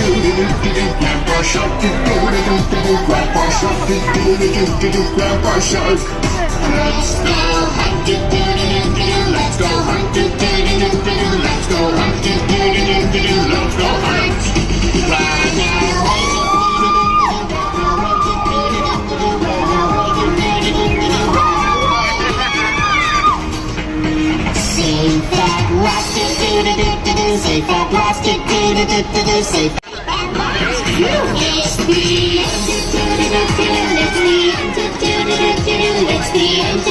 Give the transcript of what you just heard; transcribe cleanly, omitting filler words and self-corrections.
Grandpa Shark, Grandpa Shark, Grandpa Shark. Let's go hunt, let's go hunt, let's go hunt, let's go hunt. Right now. Safe at last, safe at last, safe at last. It's the end, it's the end, it's the end.